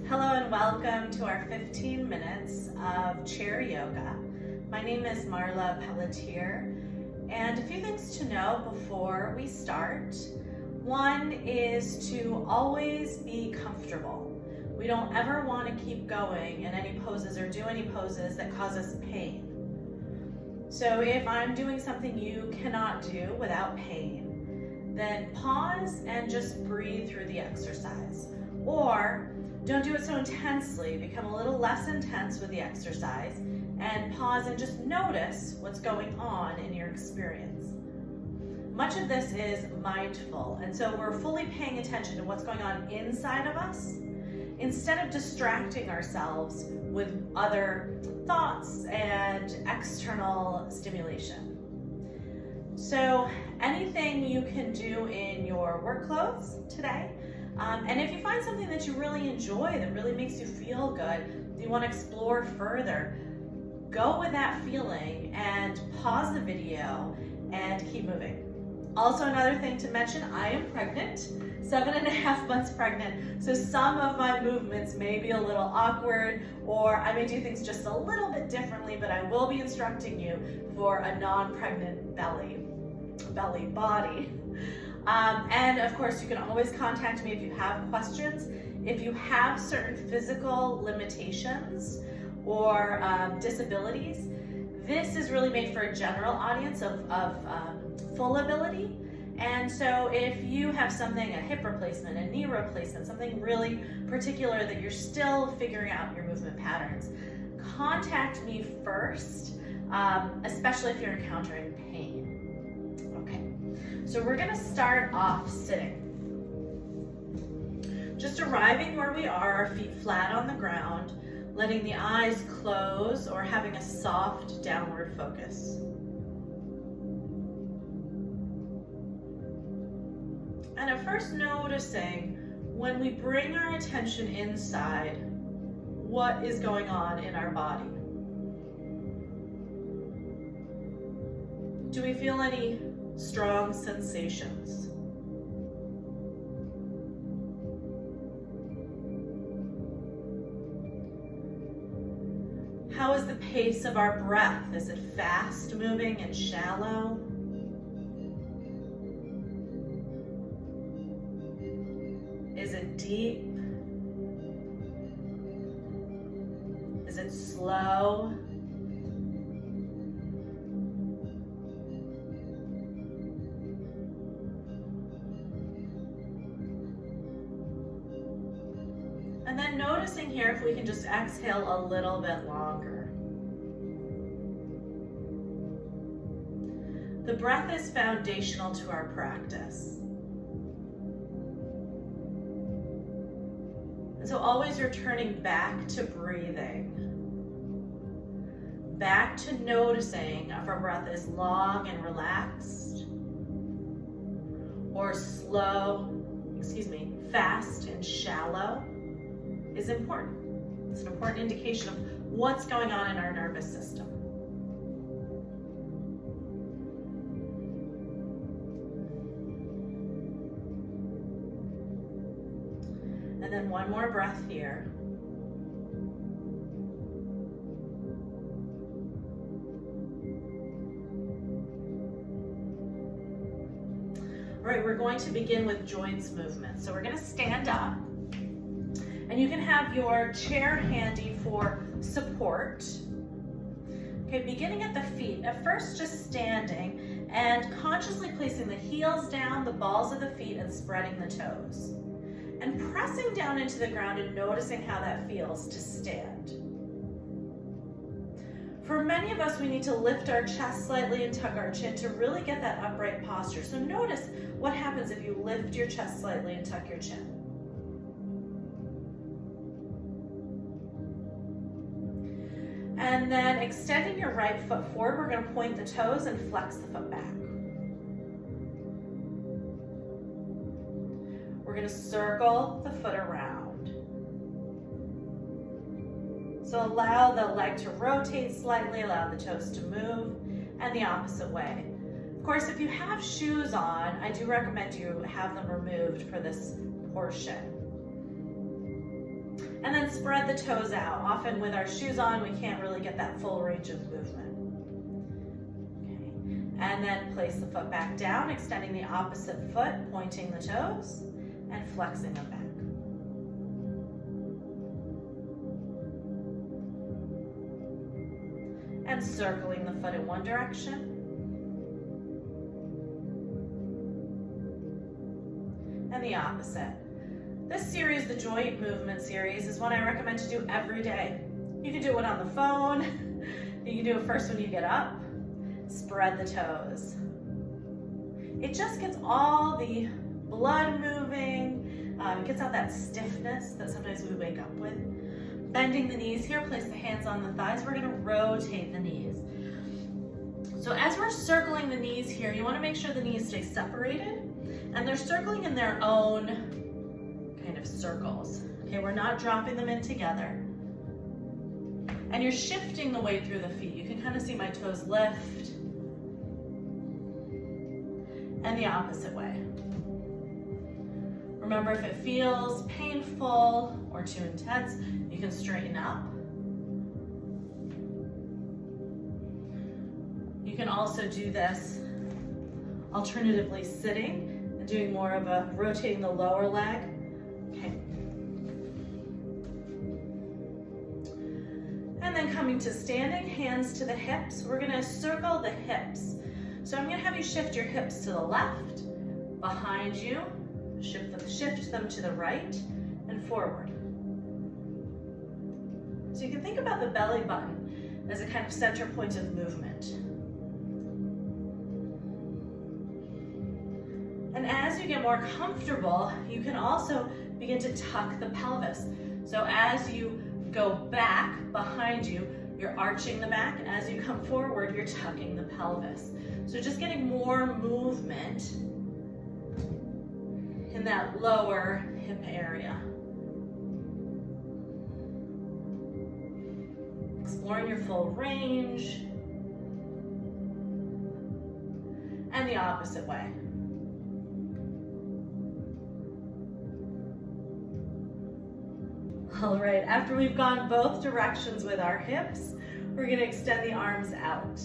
Hello and welcome to our 15 minutes of chair yoga. My name is Marla Pelletier, and a few things to know before we start. One is to always be comfortable. We don't ever want to keep going in any poses or do any poses that cause us pain. So if I'm doing something you cannot do without pain, then pause and just breathe through the exercise. Or don't do it so intensely, become a little less intense with the exercise and pause and just notice what's going on in your experience. Much of this is mindful, and so we're fully paying attention to what's going on inside of us instead of distracting ourselves with other thoughts and external stimulation. So anything you can do in your work clothes today, and if you find something that you really enjoy, that really makes you feel good, you want to explore further, go with that feeling and pause the video and keep moving. Also, another thing to mention, I am pregnant, 7.5 months pregnant, so some of my movements may be a little awkward, or I may do things just a little bit differently, but I will be instructing you for a non-pregnant belly body. And of course, you can always contact me if you have questions. If you have certain physical limitations or disabilities, this is really made for a general audience of full ability. And so if you have something, a hip replacement, a knee replacement, something really particular that you're still figuring out your movement patterns, contact me first, especially if you're encountering pain. So we're going to start off sitting. Just arriving where we are, our feet flat on the ground, letting the eyes close or having a soft downward focus. And at first noticing when we bring our attention inside, what is going on in our body. Do we feel any strong sensations? How is the pace of our breath? Is it fast moving and shallow? Is it deep? Is it slow? And then noticing here if we can just exhale a little bit longer. The breath is foundational to our practice. And so always returning back to breathing. Back to noticing if our breath is long and relaxed or fast and shallow is important. It's an important indication of what's going on in our nervous system. And then one more breath here. All right, we're going to begin with joints movement. So we're going to stand up. And you can have your chair handy for support. Okay, beginning at the feet. At first, just standing and consciously placing the heels down, the balls of the feet, and spreading the toes. And pressing down into the ground and noticing how that feels to stand. For many of us, we need to lift our chest slightly and tuck our chin to really get that upright posture. So notice what happens if you lift your chest slightly and tuck your chin. And then extending your right foot forward, we're going to point the toes and flex the foot back. We're going to circle the foot around. So allow the leg to rotate slightly, allow the toes to move, and the opposite way. Of course, if you have shoes on, I do recommend you have them removed for this portion. And then spread the toes out. Often with our shoes on, we can't really get that full range of movement. Okay. And then place the foot back down, extending the opposite foot, pointing the toes, and flexing them back. And circling the foot in one direction. And the opposite. This series, the joint movement series, is one I recommend to do every day. You can do it on the phone. You can do it first when you get up. Spread the toes. It just gets all the blood moving. It gets out that stiffness that sometimes we wake up with. Bending the knees here, place the hands on the thighs. We're gonna rotate the knees. So as we're circling the knees here, you wanna make sure the knees stay separated and they're circling in their own kind of circles. Okay, we're not dropping them in together. And you're shifting the weight through the feet. You can kind of see my toes lift. And the opposite way. Remember, if it feels painful or too intense, you can straighten up. You can also do this alternatively sitting and doing more of a rotating the lower leg. Okay. And then coming to standing, hands to the hips. We're gonna circle the hips. So I'm gonna have you shift your hips to the left, behind you, shift them to the right and forward. So you can think about the belly button as a kind of center point of movement. And as you get more comfortable, you can also begin to tuck the pelvis. So as you go back behind you, you're arching the back. As you come forward, you're tucking the pelvis. So just getting more movement in that lower hip area. Exploring your full range. And the opposite way. All right, after we've gone both directions with our hips, we're gonna extend the arms out.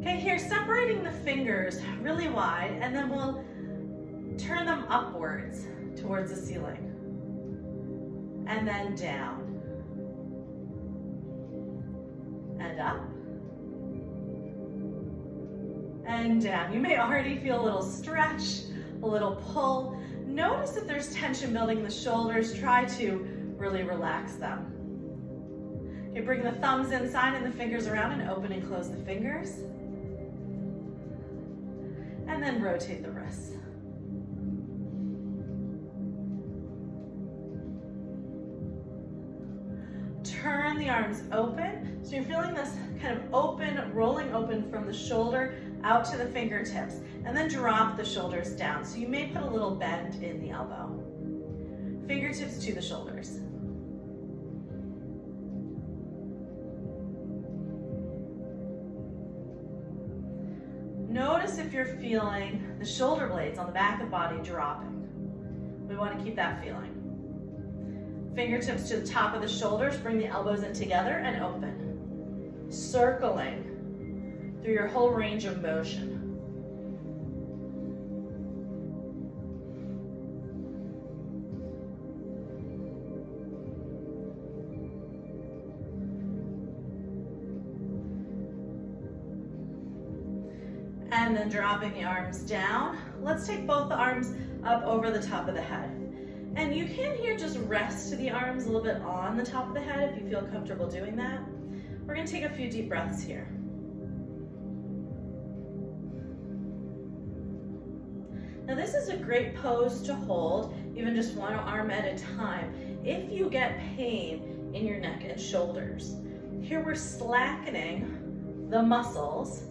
Okay, here, separating the fingers really wide, and then we'll turn them upwards towards the ceiling. And then down. And up. And down. You may already feel a little stretch, a little pull. Notice if there's tension building in the shoulders. Try to really relax them. Okay, bring the thumbs inside and the fingers around and open and close the fingers. And then rotate the wrists. Turn the arms open. So you're feeling this kind of open, rolling open from the shoulder out to the fingertips, and then drop the shoulders down. So you may put a little bend in the elbow. Fingertips to the shoulders. Notice if you're feeling the shoulder blades on the back of the body dropping. We want to keep that feeling. Fingertips to the top of the shoulders, bring the elbows in together and open. Circling through your whole range of motion. And then dropping the arms down. Let's take both the arms up over the top of the head. And you can here just rest the arms a little bit on the top of the head if you feel comfortable doing that. We're gonna take a few deep breaths here. Now this is a great pose to hold, even just one arm at a time, if you get pain in your neck and shoulders. Here we're slackening the muscles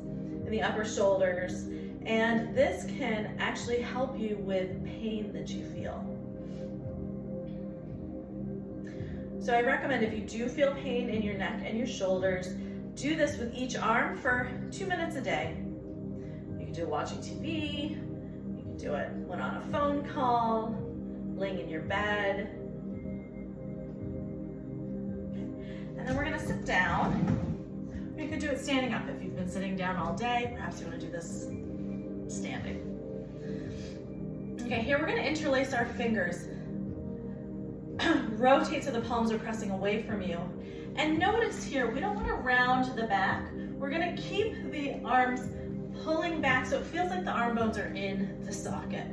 in the upper shoulders, and this can actually help you with pain that you feel. So I recommend if you do feel pain in your neck and your shoulders, do this with each arm for 2 minutes a day. You can do it watching TV, you can do it when on a phone call, laying in your bed, do it standing up. If you've been sitting down all day, perhaps you want to do this standing. Okay, here we're going to interlace our fingers. Rotate so the palms are pressing away from you. And notice here, we don't want to round the back. We're going to keep the arms pulling back so it feels like the arm bones are in the socket.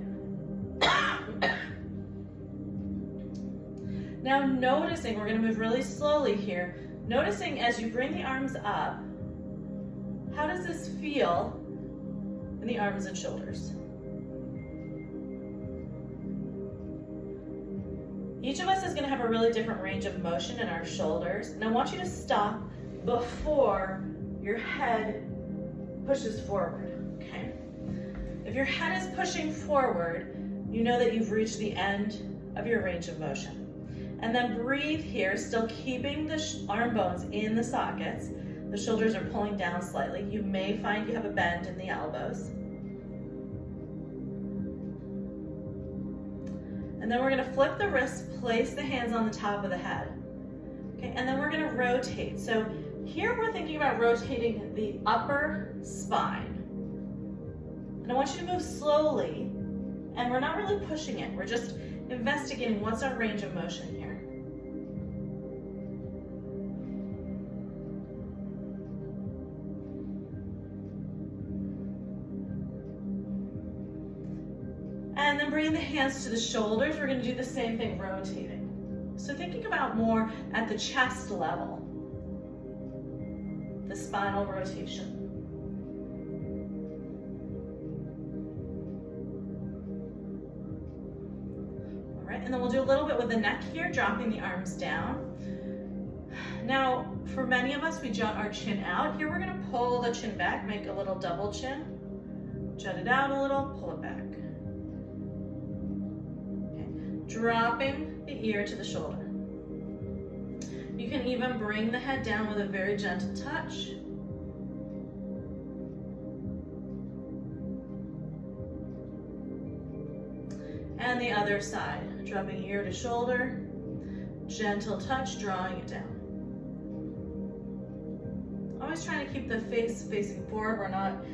Now noticing, we're going to move really slowly here. Noticing as you bring the arms up, how does this feel in the arms and shoulders? Each of us is going to have a really different range of motion in our shoulders. And I want you to stop before your head pushes forward, okay? If your head is pushing forward, you know that you've reached the end of your range of motion. And then breathe here, still keeping the arm bones in the sockets. The shoulders are pulling down slightly. You may find you have a bend in the elbows. And then we're going to flip the wrists, place the hands on the top of the head. Okay, and then we're going to rotate. So here we're thinking about rotating the upper spine. And I want you to move slowly, and we're not really pushing it. We're just investigating what's our range of motion here. And then bring the hands to the shoulders. We're going to do the same thing, rotating. So thinking about more at the chest level, the spinal rotation. All right, and then we'll do a little bit with the neck here, dropping the arms down. Now, for many of us, we jut our chin out. Here we're going to pull the chin back, make a little double chin. Jut it out a little, pull it back. Dropping the ear to the shoulder. You can even bring the head down with a very gentle touch. And the other side, dropping ear to shoulder, gentle touch, drawing it down. Always trying to keep the face facing forward. We're not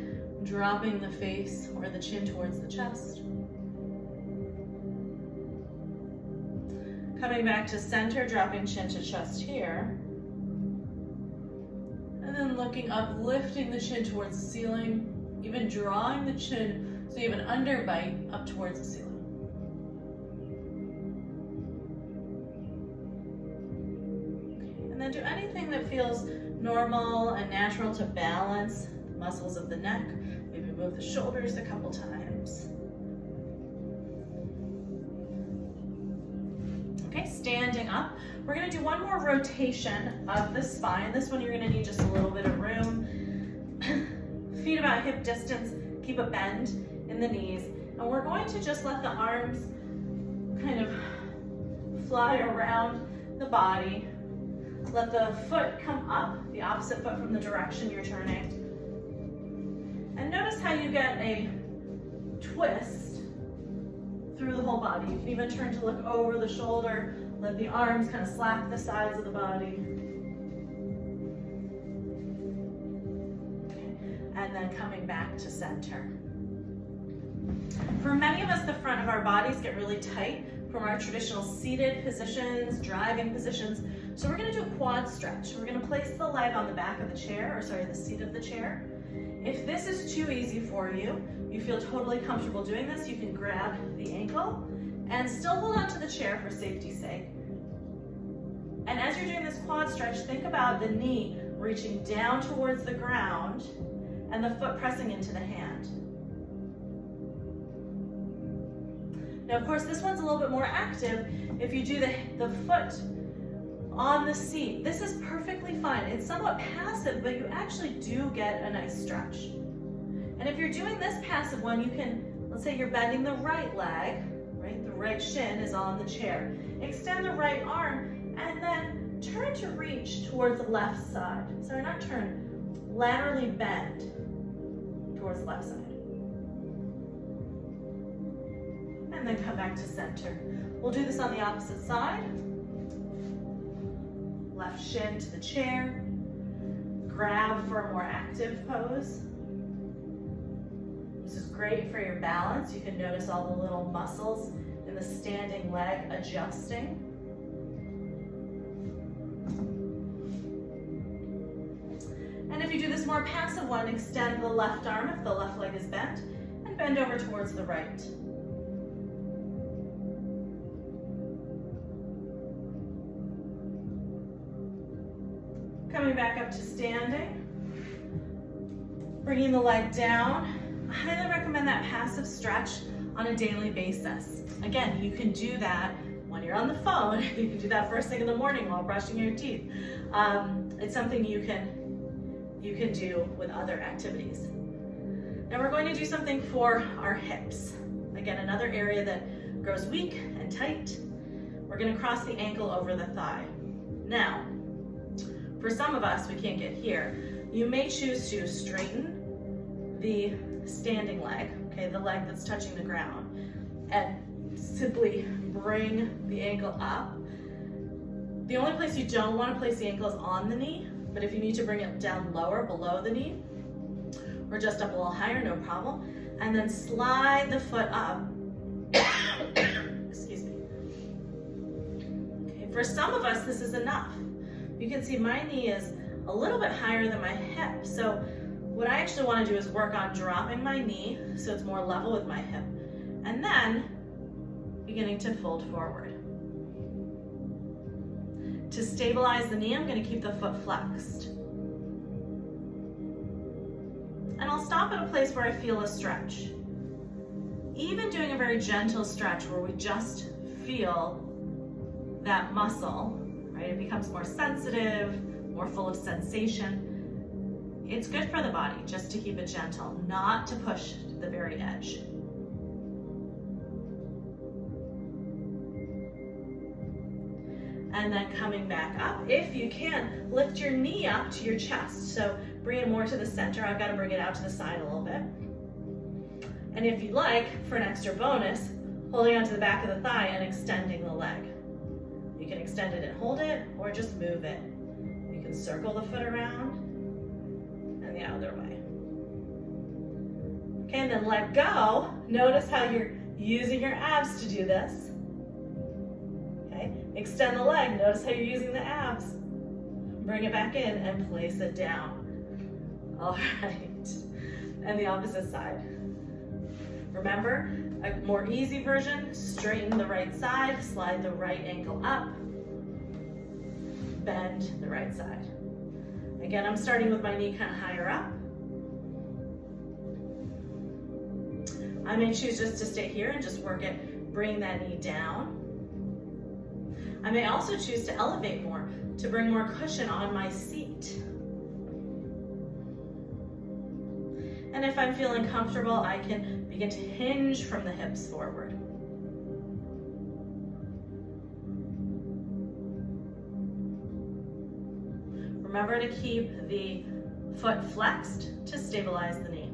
dropping the face or the chin towards the chest. Coming back to center, dropping chin to chest here. And then looking up, lifting the chin towards the ceiling, even drawing the chin so you have an underbite up towards the ceiling. Okay. And then do anything that feels normal and natural to balance the muscles of the neck. Maybe move the shoulders a couple times. Okay, standing up. We're going to do one more rotation of the spine. This one you're going to need just a little bit of room. Feet about hip distance. Keep a bend in the knees. And we're going to just let the arms kind of fly around the body. Let the foot come up, the opposite foot from the direction you're turning. And notice how you get a twist through the whole body. You can even turn to look over the shoulder, let the arms kind of slap the sides of the body. And then coming back to center. For many of us, the front of our bodies get really tight from our traditional seated positions, driving positions. So we're going to do a quad stretch. We're going to place the leg on the back of the chair, or sorry, the seat of the chair. If this is too easy for you, you feel totally comfortable doing this, you can grab the ankle and still hold on to the chair for safety's sake. And as you're doing this quad stretch, think about the knee reaching down towards the ground and the foot pressing into the hand. Now, of course, this one's a little bit more active if you do the foot on the seat. This is perfectly fine. It's somewhat passive, but you actually do get a nice stretch. And if you're doing this passive one, you can, let's say you're bending the right leg, right? The right shin is on the chair. Extend the right arm and then turn to reach towards the left side. Sorry, not turn, laterally bend towards the left side. And then come back to center. We'll do this on the opposite side. Left shin to the chair. grab for a more active pose. This is great for your balance. You can notice all the little muscles in the standing leg adjusting. And if you do this more passive one, extend the left arm if the left leg is bent, and bend over towards the right. Coming back up to standing, bringing the leg down. I highly recommend that passive stretch on a daily basis. Again, you can do that when you're on the phone. You can do that first thing in the morning while brushing your teeth. It's something you can do with other activities. Now we're going to do something for our hips. Again, another area that grows weak and tight. We're going to cross the ankle over the thigh. Now, for some of us, we can't get here. You may choose to straighten the standing leg, okay, the leg that's touching the ground, and simply bring the ankle up. The only place you don't want to place the ankle is on the knee, but if you need to bring it down lower, below the knee, or just up a little higher, no problem. And then slide the foot up. Excuse me. Okay, for some of us, this is enough. You can see my knee is a little bit higher than my hip. So what I actually want to do is work on dropping my knee so it's more level with my hip. And then beginning to fold forward. To stabilize the knee, I'm going to keep the foot flexed. And I'll stop at a place where I feel a stretch. Even doing a very gentle stretch where we just feel that muscle, right? It becomes more sensitive, more full of sensation. It's good for the body just to keep it gentle, not to push to the very edge. And then coming back up, if you can, lift your knee up to your chest. So bring it more to the center. I've got to bring it out to the side a little bit. And if you'd like, for an extra bonus, holding onto the back of the thigh and extending the leg. You can extend it and hold it, or just move it. You can circle the foot around and the other way. Okay, and then let go. Notice how you're using your abs to do this. Okay, extend the leg. Notice how you're using the abs. Bring it back in and place it down. All right, and the opposite side. Remember, a more easy version, straighten the right side, slide the right ankle up, bend the right side. Again, I'm starting with my knee kind of higher up. I may choose just to stay here and just work it, bring that knee down. I may also choose to elevate more, to bring more cushion on my seat. And if I'm feeling comfortable, I can begin to hinge from the hips forward. Remember to keep the foot flexed to stabilize the knee.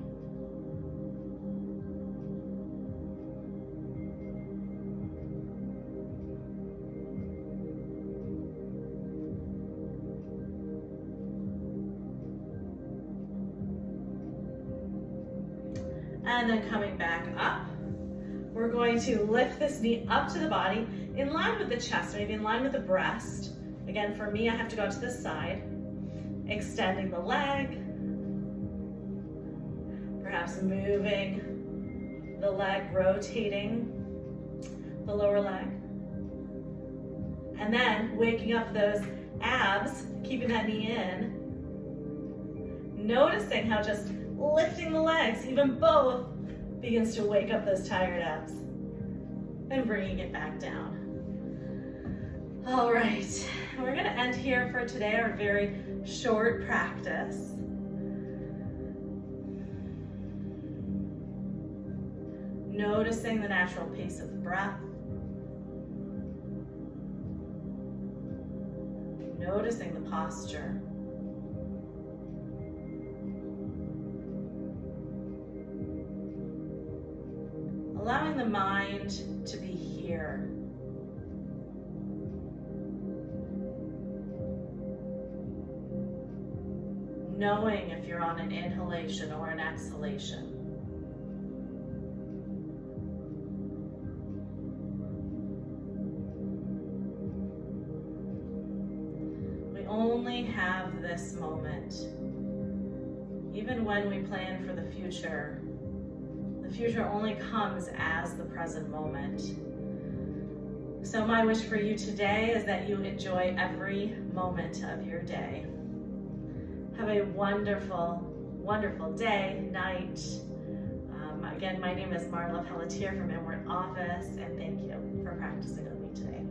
And then coming back up, we're going to lift this knee up to the body in line with the chest, maybe in line with the breast. Again, for me, I have to go to this side, extending the leg, perhaps moving the leg, rotating the lower leg, and then waking up those abs, keeping that knee in, noticing how just lifting the legs, even both, begins to wake up those tired abs. And bringing it back down. All right, we're gonna end here for today, our very short practice. Noticing the natural pace of the breath. Noticing the posture. Allowing the mind to be here. knowing if you're on an inhalation or an exhalation. We only have this moment. Even when we plan for the future only comes as the present moment. So my wish for you today is that you enjoy every moment of your day. Have a wonderful, wonderful day, night. Again, my name is Marla Pelletier from Inward Office, and thank you for practicing with me today.